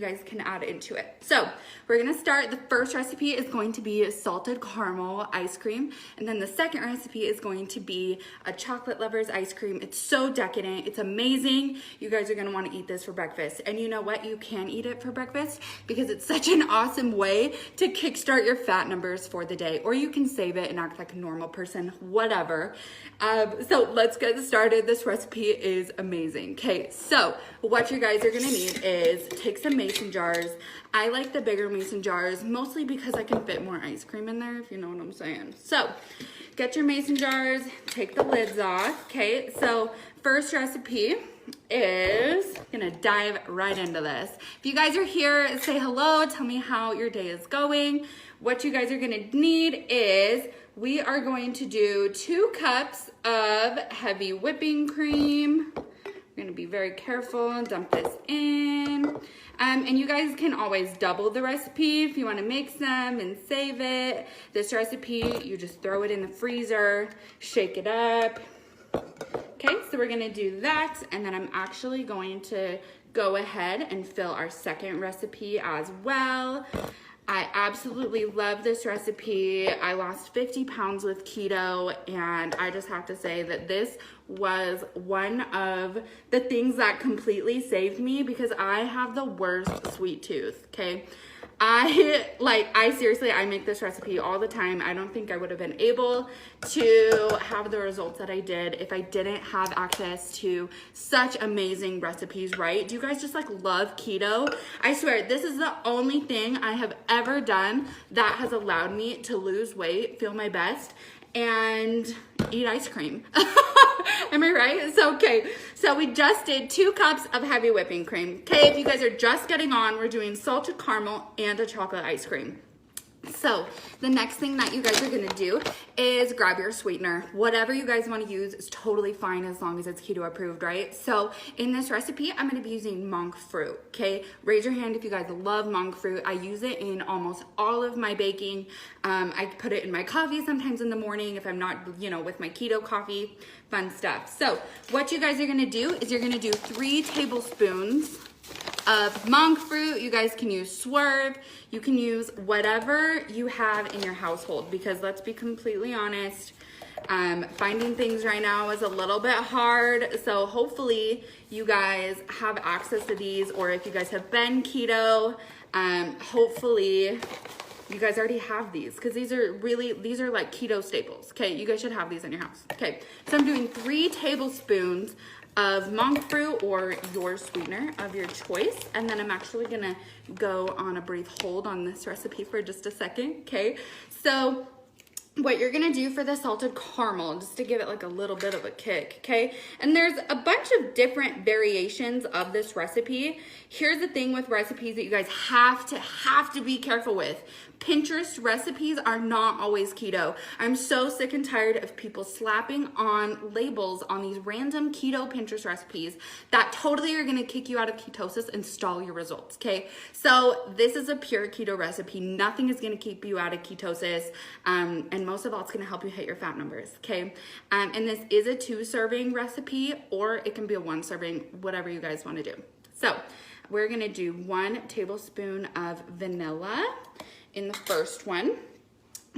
guys can add into it. So we're gonna start. The first recipe is going to be salted caramel ice cream, and then the second recipe is going to be a chocolate lover's ice cream. It's so decadent, it's amazing. You guys are gonna want to eat this for breakfast, and you know what, you can eat it for breakfast because it's such an awesome way to kickstart your fat numbers for the day, or you can save it and act like a normal person, whatever. So let's get started. This recipe is amazing. Okay, so what you guys are gonna need is take some mason jars. I like the bigger mason jars, mostly because I can fit more ice cream in there, if you know what I'm saying. So get your mason jars, take the lids off. Okay, so first recipe is gonna dive right into this. If you guys are here, say hello, tell me how your day is going. What you guys are gonna need is we are going to do 2 cups of heavy whipping cream. We're gonna be very careful and dump this in. And you guys can always double the recipe if you wanna make some and save it. This recipe, you just throw it in the freezer, shake it up. Okay, so we're gonna do that, and then I'm actually going to go ahead and fill our second recipe as well. I absolutely love this recipe. I lost 50 pounds with keto, and I just have to say that this was one of the things that completely saved me because I have the worst sweet tooth, okay? I seriously, I make this recipe all the time. I don't think I would have been able to have the results that I did if I didn't have access to such amazing recipes, right? Do you guys just like love keto? I swear, this is the only thing I have ever done that has allowed me to lose weight, feel my best, and eat ice cream. Am I right? So, okay, so we just did 2 cups of heavy whipping cream. Okay, if you guys are just getting on, we're doing salted caramel and a chocolate ice cream. So the next thing that you guys are gonna do is grab your sweetener. Whatever you guys wanna use is totally fine as long as it's keto approved, right? So in this recipe, I'm gonna be using monk fruit, okay? Raise your hand if you guys love monk fruit. I use it in almost all of my baking. I put it in my coffee sometimes in the morning if I'm not, you know, with my keto coffee, fun stuff. So what you guys are gonna do is you're gonna do 3 tablespoons of monk fruit. You guys can use Swerve. You can use whatever you have in your household, because let's be completely honest, finding things right now is a little bit hard. So hopefully you guys have access to these, or if you guys have been keto, hopefully you guys already have these, because these are like keto staples. Okay, you guys should have these in your house. Okay, so I'm doing 3 tablespoons of monk fruit or your sweetener of your choice, and then I'm actually gonna go on a brief hold on this recipe for just a second. Okay, so what you're gonna do for the salted caramel, just to give it like a little bit of a kick, okay? And there's a bunch of different variations of this recipe. Here's the thing with recipes that you guys have to be careful with. Pinterest recipes are not always keto. I'm so sick and tired of people slapping on labels on these random keto Pinterest recipes that totally are gonna kick you out of ketosis and stall your results, okay? So this is a pure keto recipe. Nothing is gonna keep you out of ketosis, and most of all, it's gonna help you hit your fat numbers, okay? And this is a 2-serving recipe, or it can be a 1-serving, whatever you guys wanna do. So we're gonna do 1 tablespoon of vanilla in the first one.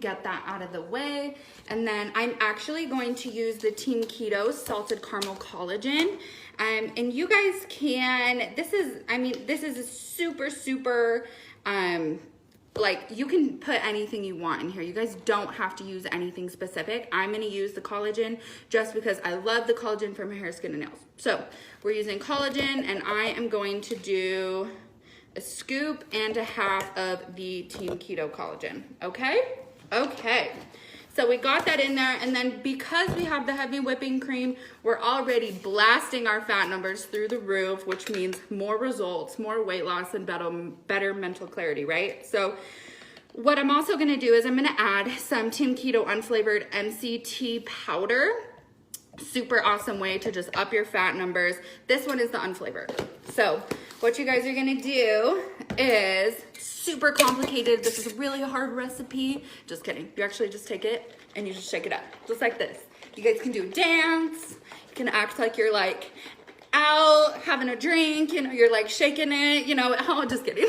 Get that out of the way. And then I'm actually going to use the Team Keto Salted Caramel Collagen. And you guys can, this is a super, like, you can put anything you want in here. You guys don't have to use anything specific. I'm gonna use the collagen just because I love the collagen for my hair, skin, and nails. So we're using collagen, and I am going to do a scoop and a half of the Team Keto collagen, okay? Okay, so we got that in there, and then because we have the heavy whipping cream, we're already blasting our fat numbers through the roof, which means more results, more weight loss, and better mental clarity, right? So what I'm also gonna do is I'm gonna add some Team Keto unflavored MCT powder. Super awesome way to just up your fat numbers. This one is the unflavored. So what you guys are gonna do is super complicated. This is a really hard recipe. Just kidding. You actually just take it and you just shake it up, just like this. You guys can do a dance. You can act like you're like out having a drink, you know, you're like shaking it, you know, oh, just kidding.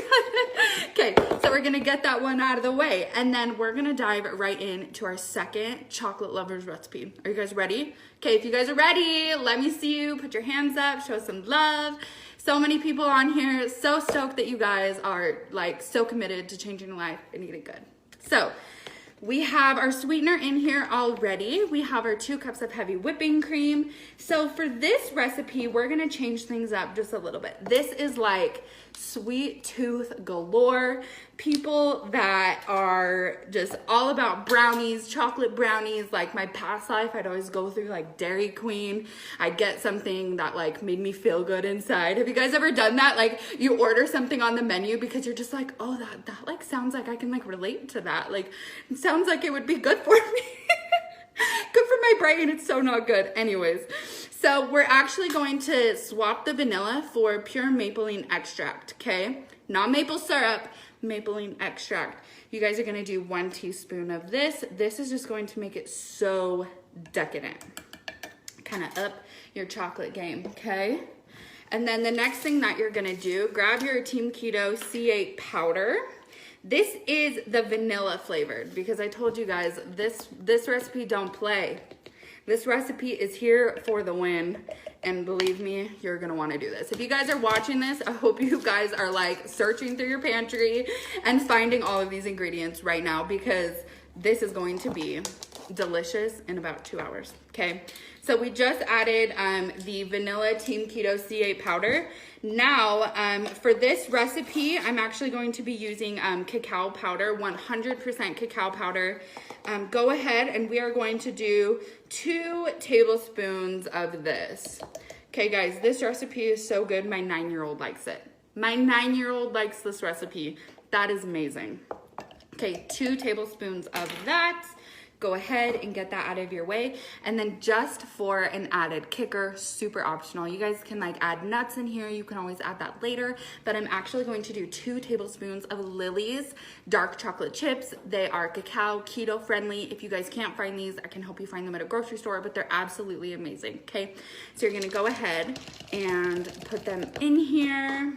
Okay, so we're gonna get that one out of the way, and then we're gonna dive right into our second chocolate lovers recipe. Are you guys ready? Okay, if you guys are ready, let me see you. Put your hands up, show some love. So many people on here, so stoked that you guys are like so committed to changing your life and eating good. So we have our sweetener in here already. We have our 2 cups of heavy whipping cream. So for this recipe, we're gonna change things up just a little bit. This is like sweet tooth galore. People that are just all about brownies, chocolate brownies. Like my past life, I'd always go through like Dairy Queen. I'd get something that like made me feel good inside. Have you guys ever done that? Like you order something on the menu because you're just like, oh, that like sounds like I can like relate to that. Like it sounds like it would be good for me. Good for my brain. It's so not good. Anyways, so we're actually going to swap the vanilla for pure mapleine extract, okay? Not maple syrup, mapleine extract. You guys are gonna do 1 teaspoon of this. This is just going to make it so decadent. Kind of up your chocolate game, okay? And then the next thing that you're gonna do, grab your Team Keto C8 powder. This is the vanilla flavored because I told you guys this recipe don't play. This recipe is here for the win, and believe me, you're gonna wanna do this. If you guys are watching this, I hope you guys are like searching through your pantry and finding all of these ingredients right now because this is going to be delicious in about 2 hours, okay? So we just added the vanilla Team Keto C8 powder. Now, for this recipe, I'm actually going to be using cacao powder, 100% cacao powder. Go ahead and we are going to do 2 tablespoons of this. Okay, guys, this recipe is so good. My 9-year-old likes it. My 9-year-old likes this recipe. That is amazing. Okay, 2 tablespoons of that. Go ahead and get that out of your way. And then just for an added kicker, super optional. You guys can like add nuts in here. You can always add that later. But I'm actually going to do 2 tablespoons of Lily's dark chocolate chips. They are cacao, keto friendly. If you guys can't find these, I can help you find them at a grocery store, but they're absolutely amazing, okay? So you're gonna go ahead and put them in here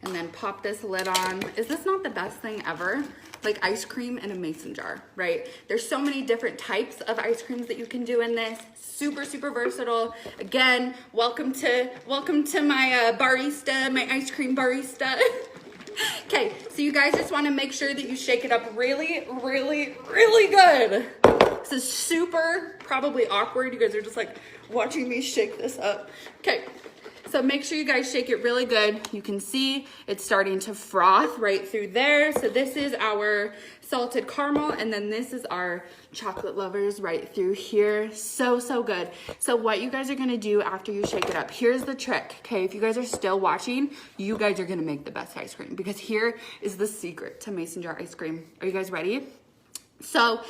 and then pop this lid on. Is this not the best thing ever? Like ice cream in a mason jar, right? There's so many different types of ice creams that you can do in this. Super, super versatile. Again, welcome to my barista, my ice cream barista. Okay, so you guys just wanna make sure that you shake it up really, really, really good. This is super probably awkward. You guys are just like watching me shake this up. Okay. So make sure you guys shake it really good. You can see it's starting to froth right through there. So this is our salted caramel, and then this is our chocolate lovers right through here. So, so good. So what you guys are gonna do after you shake it up, here's the trick, okay? If you guys are still watching, you guys are gonna make the best ice cream because here is the secret to mason jar ice cream. Are you guys ready? So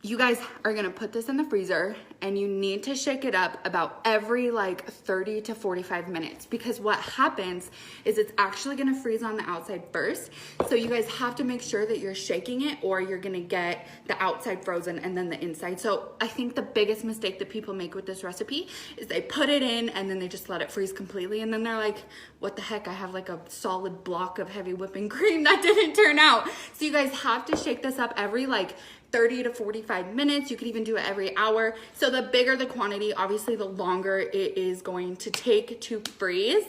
you guys are gonna put this in the freezer and you need to shake it up about every like 30 to 45 minutes because what happens is it's actually gonna freeze on the outside first. So you guys have to make sure that you're shaking it or you're gonna get the outside frozen and then the inside. So I think the biggest mistake that people make with this recipe is they put it in and then they just let it freeze completely and then they're like, what the heck, I have like a solid block of heavy whipping cream that didn't turn out. So you guys have to shake this up every like 30 to 45 minutes. You could even do it every hour. So the bigger the quantity, obviously the longer it is going to take to freeze.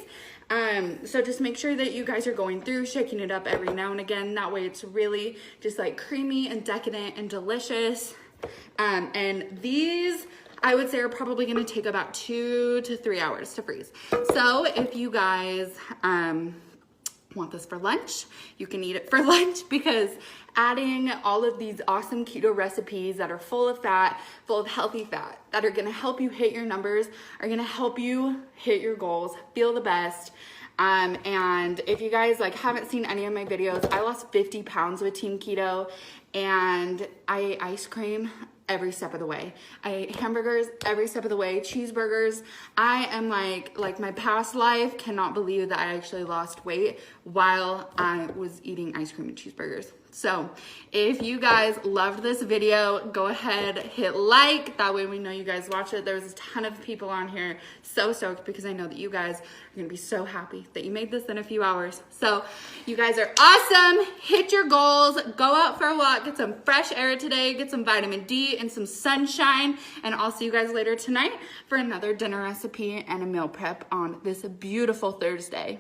So just make sure that you guys are going through, shaking it up every now and again. That way it's really just like creamy and decadent and delicious. And these, I would say, are probably gonna take about 2 to 3 hours to freeze. So if you guys, want this for lunch, you can eat it for lunch because adding all of these awesome keto recipes that are full of fat, full of healthy fat, that are gonna help you hit your numbers, are gonna help you hit your goals, feel the best. And if you guys like haven't seen any of my videos, I lost 50 pounds with Team Keto and I ate ice cream every step of the way. I ate hamburgers every step of the way, cheeseburgers. I am like my past life cannot believe that I actually lost weight while I was eating ice cream and cheeseburgers. So if you guys loved this video, go ahead, hit like. That way we know you guys watched it. There's a ton of people on here. So stoked because I know that you guys are gonna be so happy that you made this in a few hours. So you guys are awesome. Hit your goals. Go out for a walk. Get some fresh air today. Get some vitamin D and some sunshine. And I'll see you guys later tonight for another dinner recipe and a meal prep on this beautiful Thursday.